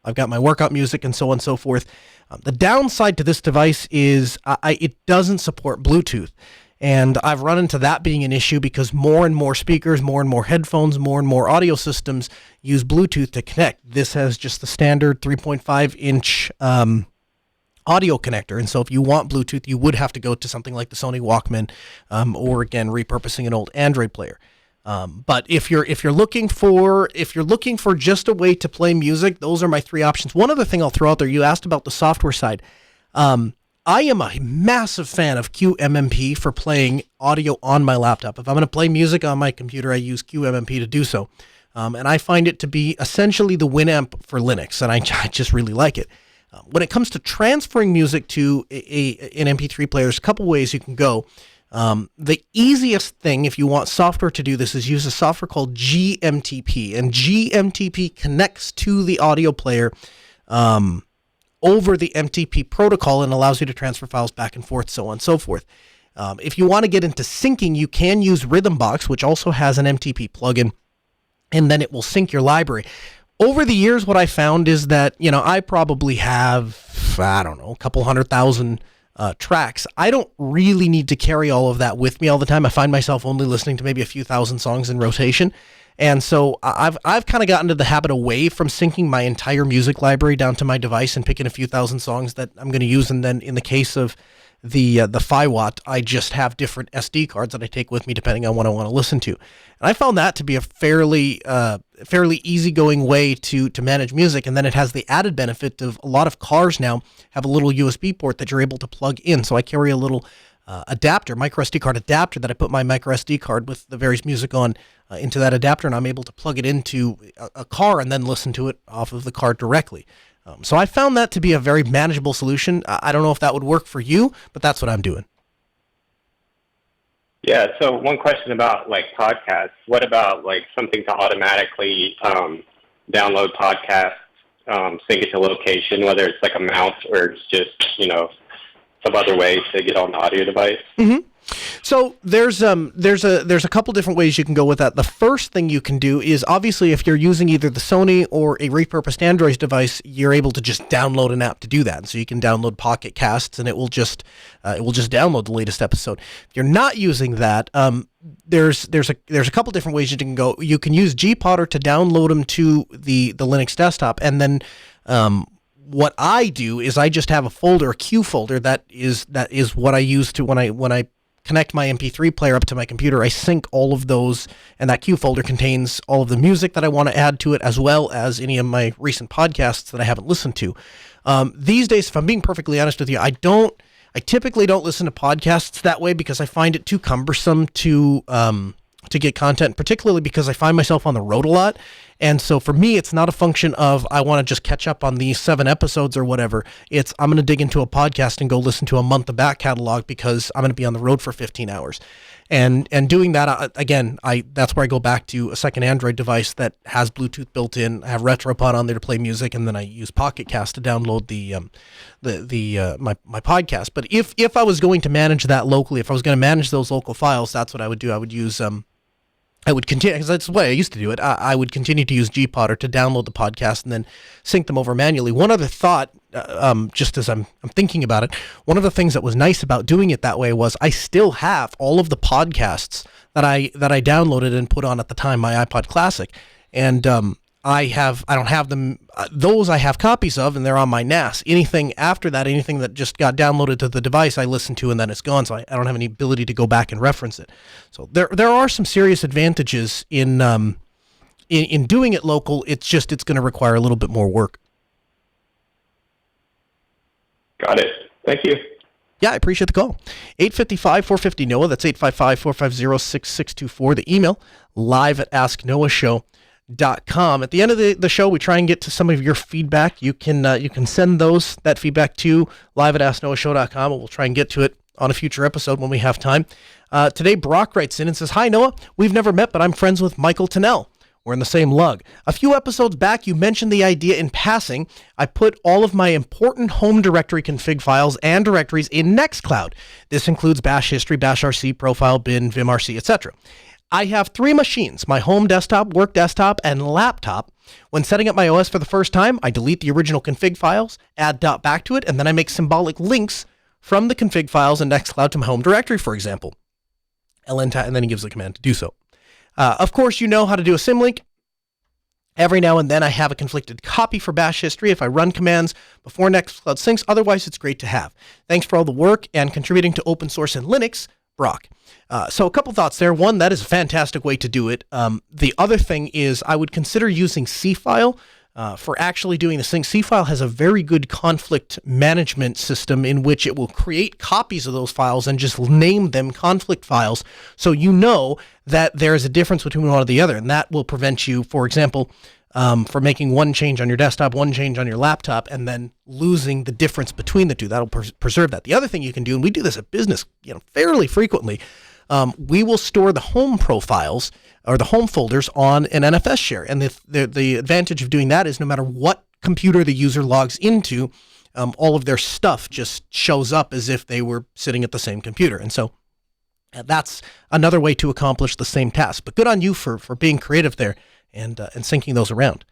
I've got my workout music and so on and so forth. The downside to this device is it doesn't support Bluetooth. And I've run into that being an issue because more and more speakers, more and more headphones, more and more audio systems use Bluetooth to connect. This has just the standard 3.5-inch audio connector, and so if you want Bluetooth, you would have to go to something like the Sony Walkman, or again repurposing an old Android player. But if you're looking for just a way to play music, those are my three options. One other thing I'll throw out there, you asked about the software side. I am a massive fan of QMMP for playing audio on my laptop. If I'm going to play music on my computer, I use QMMP to do so, and I find it to be essentially the Winamp for Linux, and I just really like it. When it comes to transferring music to an MP3 player, there's a couple ways you can go. The easiest thing, if you want software to do this, is use a software called GMTP. And GMTP connects to the audio player over the MTP protocol and allows you to transfer files back and forth, so on and so forth. If you want to get into syncing, you can use Rhythmbox, which also has an MTP plugin, and then it will sync your library. Over the years, what I found is that, I probably have, a couple 100,000 tracks. I don't really need to carry all of that with me all the time. I find myself only listening to maybe a few thousand songs in rotation. And so I've kind of gotten to the habit away from syncing my entire music library down to my device and picking a few thousand songs that I'm going to use. And then in the case of the FiWatt, I just have different SD cards that I take with me depending on what I want to listen to. And I found that to be a fairly easygoing way to manage music. And then it has the added benefit of a lot of cars now have a little USB port that you're able to plug in. So I carry a little adapter, micro SD card adapter, that I put my micro SD card with the various music on into that adapter, and I'm able to plug it into a car and then listen to it off of the car directly. So I found that to be a very manageable solution. I don't know if that would work for you, but that's what I'm doing. Yeah, so one question about podcasts. What about something to automatically download podcasts, sync it to location, whether it's a mouse or it's just, some other way to get on the audio device? Mm-hmm. So there's a couple different ways you can go with that. The first thing you can do is, obviously, if you're using either the Sony or a repurposed Android device, you're able to just download an app to do that. And so you can download Pocket Casts, and it will just download the latest episode. If you're not using that, there's a couple different ways you can go. You can use Gpodder to download them to the Linux desktop, and then what I do is I just have a folder, a Q folder, that is what I use to when I connect my MP3 player up to my computer. I sync all of those, and that Q folder contains all of the music that I want to add to it, as well as any of my recent podcasts that I haven't listened to. These days, if I'm being perfectly honest with you, I typically don't listen to podcasts that way because I find it too cumbersome to get content, particularly because I find myself on the road a lot. And so for me, it's not a function of I want to just catch up on these 7 episodes or whatever. It's I'm going to dig into a podcast and go listen to a month of back catalog because I'm going to be on the road for 15 hours. And doing that, again, that's where I go back to a second Android device that has Bluetooth built in. I have Retropod on there to play music, and then I use Pocket Cast to download my podcast. But if I was going to manage that locally, if I was going to manage those local files, that's what I would do. I would use I would continue, because that's the way I used to do it. I would continue to use Gpodder to download the podcast and then sync them over manually. One other thought, just as I'm thinking about it, one of the things that was nice about doing it that way was I still have all of the podcasts that I downloaded and put on at the time, my iPod Classic, and I don't have them. Those I have copies of, and they're on my NAS. Anything after that, anything that just got downloaded to the device, I listen to, and then it's gone. So I don't have any ability to go back and reference it. So there are some serious advantages in doing it local. It's going to require a little bit more work. Got it. Thank you. Yeah, I appreciate the call. 855-450-NOAH. That's 855-450-6624. The email, live@asknoahshow.com. At the end of the show, we try and get to some of your feedback. You can send that feedback to live@asknoahshow.com, and we'll try and get to it on a future episode when we have time. Today, Brock writes in and says, "Hi, Noah. We've never met, but I'm friends with Michael Tennell. We're in the same lug. A few episodes back, you mentioned the idea in passing. I put all of my important home directory config files and directories in Nextcloud. This includes bash history, bash rc, profile, bin, vimrc, etc. I have 3 machines, my home desktop, work desktop, and laptop. When setting up my OS for the first time, I delete the original config files, add .back to it, and then I make symbolic links from the config files in Nextcloud to my home directory, for example. And then he gives the command to do so. Of course, you know how to do a symlink. Every now and then I have a conflicted copy for bash history if I run commands before Nextcloud syncs. Otherwise, it's great to have. Thanks for all the work and contributing to open source and Linux, Brock." So a couple thoughts there. One, that is a fantastic way to do it. The other thing is I would consider using cfile for actually doing the sync. Cfile has a very good conflict management system in which it will create copies of those files and just name them conflict files, so you know that there is a difference between one or the other, and that will prevent you, for example, for making one change on your desktop, one change on your laptop, and then losing the difference between the two. That'll preserve that. The other thing you can do, and we do this at business, fairly frequently, we will store the home profiles or the home folders on an NFS share. And the advantage of doing that is no matter what computer the user logs into, all of their stuff just shows up as if they were sitting at the same computer. And so that's another way to accomplish the same task. But good on you for being creative there and syncing those around.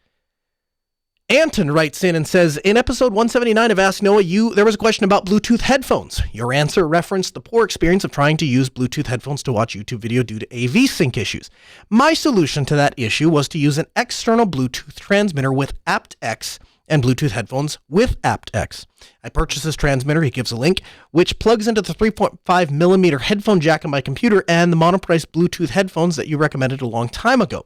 Anton writes in and says, in episode 179 of Ask Noah, there was a question about Bluetooth headphones. Your answer referenced the poor experience of trying to use Bluetooth headphones to watch YouTube video due to AV sync issues. My solution to that issue was to use an external Bluetooth transmitter with aptX and Bluetooth headphones with aptX. I purchased this transmitter, he gives a link, which plugs into the 3.5 millimeter headphone jack on my computer and the monoprice Bluetooth headphones that you recommended a long time ago.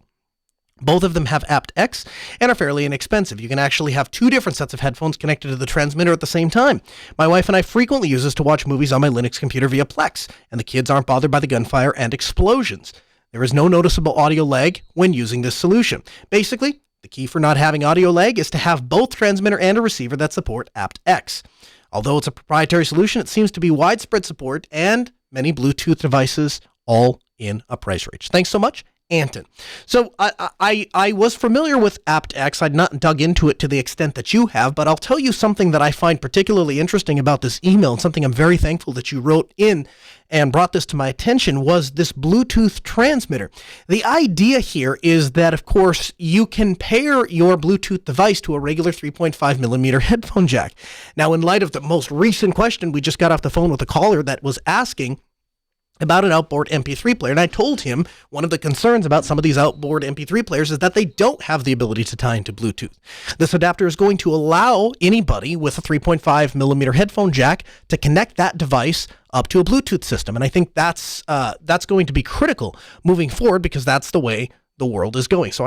Both of them have aptX and are fairly inexpensive. You can actually have 2 different sets of headphones connected to the transmitter at the same time. My wife and I frequently use this to watch movies on my Linux computer via Plex, and the kids aren't bothered by the gunfire and explosions. There is no noticeable audio lag when using this solution. Basically, the key for not having audio lag is to have both transmitter and a receiver that support aptX. Although it's a proprietary solution, it seems to be widespread support and many Bluetooth devices all in a price range. Thanks so much, Anton. So I was familiar with aptX. I'd not dug into it to the extent that you have, but I'll tell you something that I find particularly interesting about this email, and something I'm very thankful that you wrote in and brought this to my attention, was this Bluetooth transmitter. The idea here is that, of course, you can pair your Bluetooth device to a regular 3.5 millimeter headphone jack. Now, in light of the most recent question, we just got off the phone with a caller that was asking about an outboard MP3 player, and I told him one of the concerns about some of these outboard MP3 players is that they don't have the ability to tie into Bluetooth. This adapter is going to allow anybody with a 3.5 millimeter headphone jack to connect that device up to a Bluetooth system, and I think that's going to be critical moving forward, because that's the way the world is going. So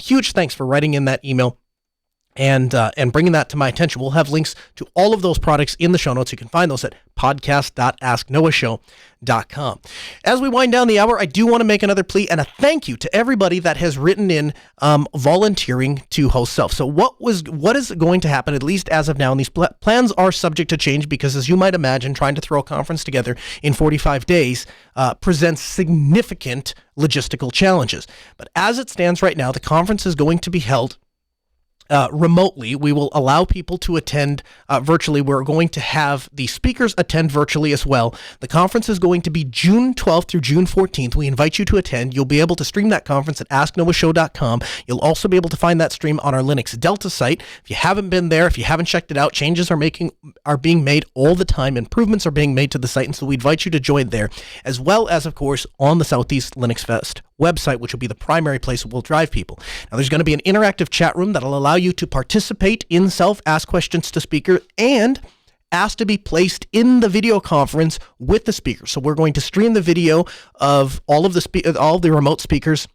huge thanks for writing in that email and bringing that to my attention. We'll have links to all of those products in the show notes. You can find those at podcast.asknoahshow.com. As we wind down the hour, I do want to make another plea and a thank you to everybody that has written in volunteering to host self. So what is going to happen, at least as of now, and these plans are subject to change because, as you might imagine, trying to throw a conference together in 45 days presents significant logistical challenges. But as it stands right now, the conference is going to be held remotely. We will allow people to attend virtually. We're going to have the speakers attend virtually as well. The conference is going to be June 12th through June 14th. We invite you to attend. You'll be able to stream that conference at asknoahshow.com. You'll also be able to find that stream on our Linux Delta site. If you haven't been there, if you haven't checked it out, changes are being made all the time. Improvements are being made to the site, and so we invite you to join there, as well as, of course, on the Southeast Linux Fest website, which will be the primary place that will drive people. Now, there's going to be an interactive chat room that'll allow you to participate in self, ask questions to speaker, and ask to be placed in the video conference with the speaker. So we're going to stream the video of all of the remote speakers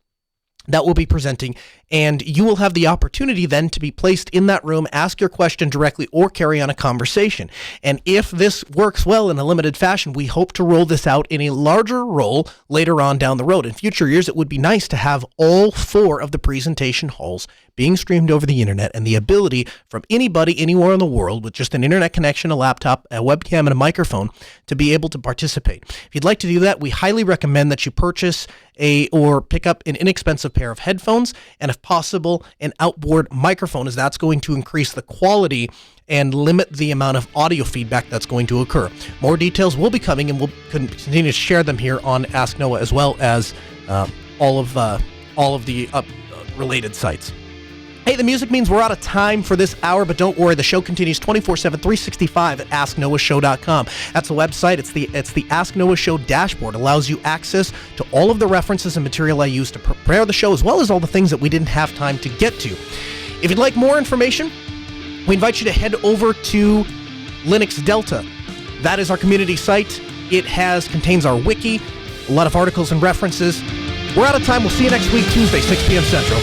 that will be presenting, and you will have the opportunity then to be placed in that room, ask your question directly, or carry on a conversation. And if this works well in a limited fashion, we hope to roll this out in a larger role later on down the road. In future years, it would be nice to have all 4 of the presentation halls being streamed over the internet, and the ability from anybody anywhere in the world with just an internet connection, a laptop, a webcam, and a microphone to be able to participate. If you'd like to do that, we highly recommend that you purchase or pick up an inexpensive pair of headphones, and if possible, an outboard microphone, as that's going to increase the quality and limit the amount of audio feedback that's going to occur. More details will be coming, and we'll continue to share them here on Ask Noah, as well as all of the related sites. Hey, the music means we're out of time for this hour, but don't worry, the show continues 24/7, 365 at asknoahshow.com. That's the website. It's the Ask Noah Show dashboard. It allows you access to all of the references and material I use to prepare the show, as well as all the things that we didn't have time to get to. If you'd like more information, we invite you to head over to Linux Delta. That is our community site. It contains our wiki, a lot of articles and references. We're out of time. We'll see you next week, Tuesday, 6 p.m. Central.